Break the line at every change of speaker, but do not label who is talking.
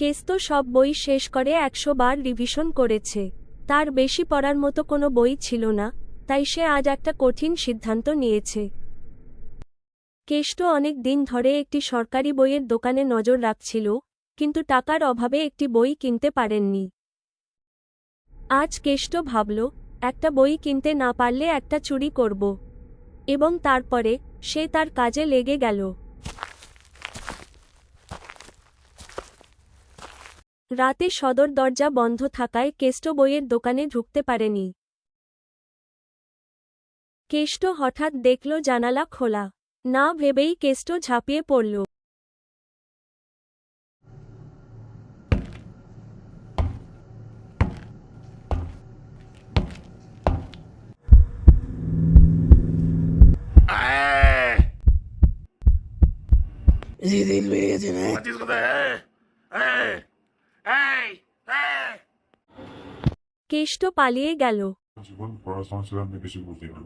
কেষ্ট সব বই শেষ করে 100 বার রিভিশন করেছে। তার বেশি পড়ার মতো কোনো বই ছিল না, তাই সে আজ একটা কঠিন সিদ্ধান্ত নিয়েছে। কেষ্ট অনেক দিন ধরে একটি সরকারি বইয়ের দোকানে নজর রাখছিল, কিন্তু টাকার অভাবে একটি বই কিনতে পারেননি। আজ কেষ্ট ভাবল, একটা বই কিনতে না পারলে একটা চুরি করব। এবং তারপরে সে তার কাজে লেগে গেল। রাতে সদর দরজা বন্ধ থাকায় কেষ্ট বইয়ের দোকানে ঢুকতে পারেনি। কেষ্ট হঠাৎ দেখল জানালা খোলা। না ভেবেই কেষ্ট ঝাঁপিয়ে পড়ল।
দিল বেড়ে গেছে না?
পাচ্ছিস কোথায়? এই, এই, এই।
কেষ্ট পালিয়ে গেল।
জীবন পড়াশোনা ছিল আমি বেশি বুঝি না।